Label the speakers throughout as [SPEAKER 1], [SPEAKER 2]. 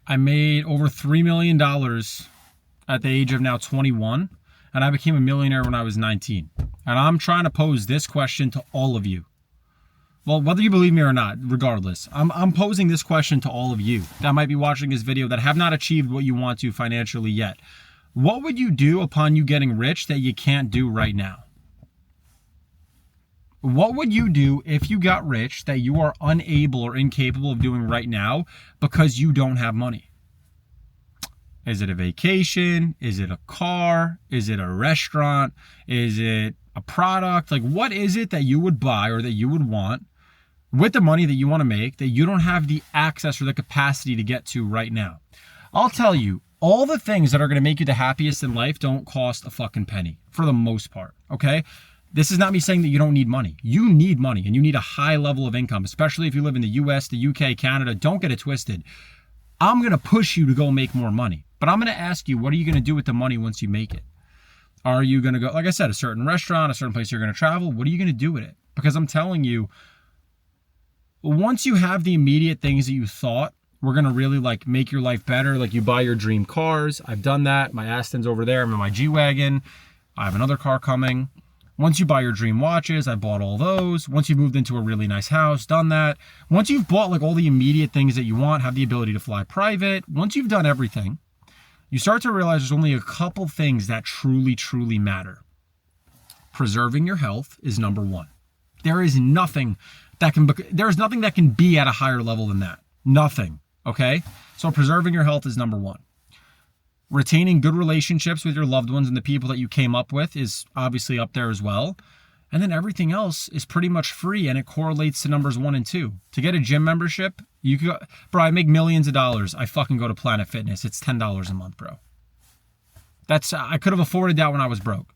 [SPEAKER 1] I made over $3 million at the age of now 21, and I became a millionaire when I was 19. And I'm trying to pose this question to all of you. Well, whether you believe me or not, regardless, I'm posing this question to all of you that might be watching this video that have not achieved what you want to financially yet. What would you do upon you getting rich that you can't do right now? What would you do if you got rich that you are unable or incapable of doing right now because you don't have money? Is it a vacation? Is it a car? Is it a restaurant? Is it a product? Like, what is it that you would buy or that you would want with the money that you want to make that you don't have the access or the capacity to get to right now? I'll tell you, all the things that are going to make you the happiest in life don't cost a fucking penny for the most part, okay? This is not me saying that you don't need money. You need money and you need a high level of income, especially if you live in the US, the UK, Canada. Don't get it twisted. I'm going to push you to go make more money, but I'm going to ask you, what are you going to do with the money once you make it? Are you going to go, like I said, a certain restaurant, a certain place you're going to travel? What are you going to do with it? Because I'm telling you, once you have the immediate things that you thought were going to really like make your life better, like you buy your dream cars. I've done that. My Aston's over there. I'm in my G-Wagon. I have another car coming. Once you buy your dream watches, I bought all those. Once you've moved into a really nice house, done that. Once you've bought like all the immediate things that you want, have the ability to fly private. Once you've done everything, you start to realize there's only a couple things that truly, truly matter. Preserving your health is number one. There's nothing that can be at a higher level than that. Nothing. Okay? So preserving your health is number one. Retaining good relationships with your loved ones and the people that you came up with is obviously up there as well. And then everything else is pretty much free, and it correlates to numbers 1 and 2. To get a gym membership, you could go, bro, I make millions of dollars. I fucking go to Planet Fitness. It's $10 a month, bro. I could have afforded that when I was broke.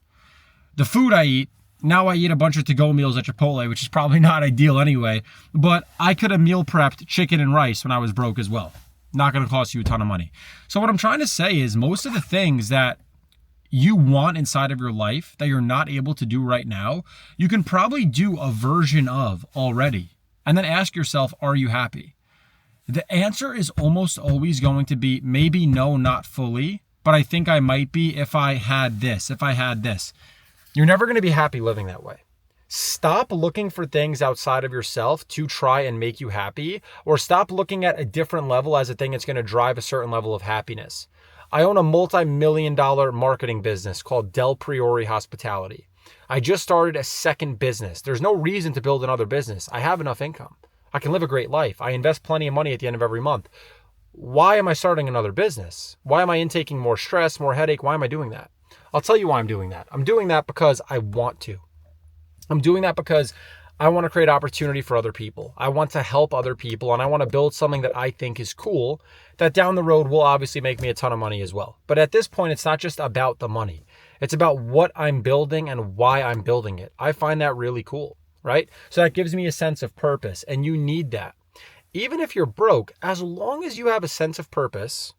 [SPEAKER 1] The food I eat, now I eat a bunch of to-go meals at Chipotle, which is probably not ideal anyway, but I could have meal prepped chicken and rice when I was broke as well. Not going to cost you a ton of money. So what I'm trying to say is most of the things that you want inside of your life that you're not able to do right now, you can probably do a version of already. And then ask yourself, are you happy? The answer is almost always going to be maybe no, not fully, but I think I might be if I had this, if I had this. You're never going to be happy living that way. Stop looking for things outside of yourself to try and make you happy, or stop looking at a different level as a thing that's going to drive a certain level of happiness. I own a multi-million-dollar marketing business called Del Priori Hospitality. I just started a second business. There's no reason to build another business. I have enough income. I can live a great life. I invest plenty of money at the end of every month. Why am I starting another business? Why am I intaking more stress, more headache? Why am I doing that? I'll tell you why I'm doing that. I'm doing that because I want to. I'm doing that because I want to create opportunity for other people. I want to help other people, and I want to build something that I think is cool that down the road will obviously make me a ton of money as well. But at this point, it's not just about the money. It's about what I'm building and why I'm building it. I find that really cool, right? So that gives me a sense of purpose, and you need that. Even if you're broke, as long as you have a sense of purpose,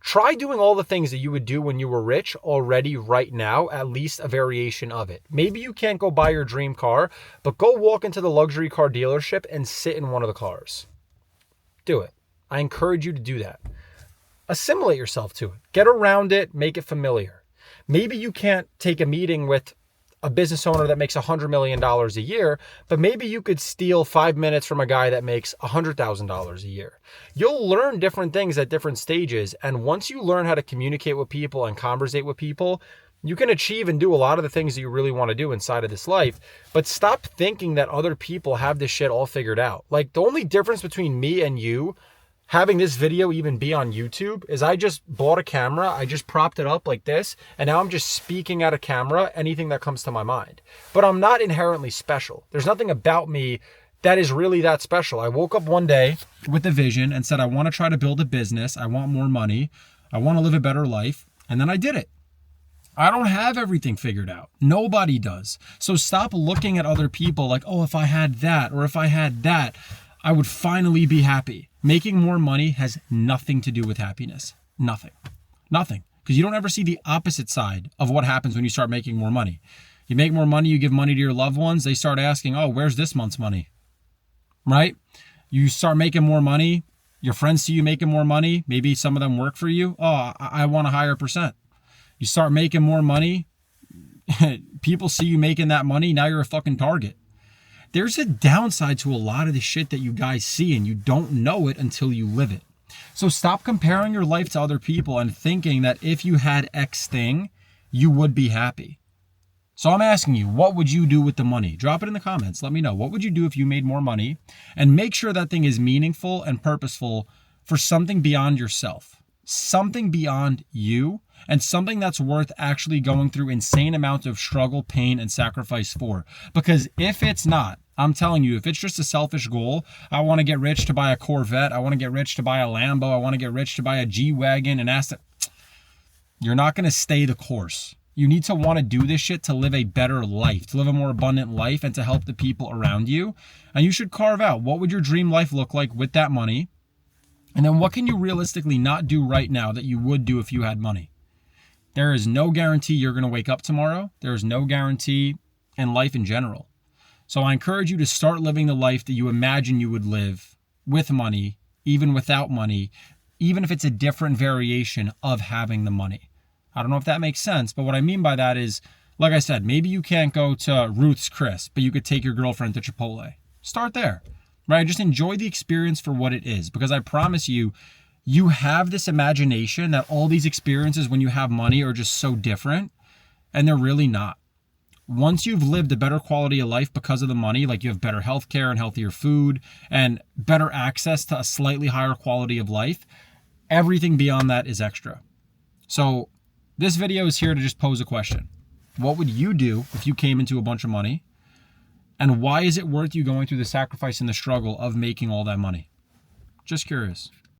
[SPEAKER 1] try doing all the things that you would do when you were rich already right now, at least a variation of it. Maybe you can't go buy your dream car, but go walk into the luxury car dealership and sit in one of the cars. Do it. I encourage you to do that. Assimilate yourself to it. Get around it. Make it familiar. Maybe you can't take a meeting with a business owner that makes $100 million a year, but maybe you could steal 5 minutes from a guy that makes $100,000 a year. You'll learn different things at different stages. And once you learn how to communicate with people and conversate with people, you can achieve and do a lot of the things that you really want to do inside of this life. But stop thinking that other people have this shit all figured out. Like, the only difference between me and you having this video even be on YouTube is I just bought a camera, I just propped it up like this, and now I'm just speaking at a camera, anything that comes to my mind. But I'm not inherently special. There's nothing about me that is really that special. I woke up one day with a vision and said, I want to try to build a business, I want more money, I want to live a better life, and then I did it. I don't have everything figured out. Nobody does. So stop looking at other people like, oh, if I had that, or if I had that, I would finally be happy. Making more money has nothing to do with happiness. Nothing. Nothing. Because you don't ever see the opposite side of what happens when you start making more money. You make more money, you give money to your loved ones, they start asking, oh, where's this month's money? Right? You start making more money, Your friends see you making more money. Maybe some of them work for you. Oh, I want a higher percent. You start making more money. People see you making that money. Now you're a fucking target. There's a downside to a lot of the shit that you guys see, and you don't know it until you live it. So stop comparing your life to other people and thinking that if you had X thing, you would be happy. So I'm asking you, what would you do with the money? Drop it in the comments. Let me know. What would you do if you made more money? And make sure that thing is meaningful and purposeful for something beyond yourself, something beyond you, and something that's worth actually going through insane amounts of struggle, pain, and sacrifice for. Because if it's not, I'm telling you, if it's just a selfish goal, I want to get rich to buy a Corvette, I want to get rich to buy a Lambo, I want to get rich to buy a G-Wagon, an Aston, you're not going to stay the course. You need to want to do this shit to live a better life, to live a more abundant life, and to help the people around you. And you should carve out, what would your dream life look like with that money? And then what can you realistically not do right now that you would do if you had money? There is no guarantee you're going to wake up tomorrow. There is no guarantee in life in general. So I encourage you to start living the life that you imagine you would live with money, even without money, even if it's a different variation of having the money. I don't know if that makes sense, but what I mean by that is, like I said, maybe you can't go to Ruth's Chris, but you could take your girlfriend to Chipotle. Start there, right? Just enjoy the experience for what it is, because I promise you, you have this imagination that all these experiences when you have money are just so different, and they're really not. Once you've lived a better quality of life because of the money, like you have better healthcare and healthier food and better access to a slightly higher quality of life, everything beyond that is extra. So this video is here to just pose a question. What would you do if you came into a bunch of money? And why is it worth you going through the sacrifice and the struggle of making all that money? Just curious.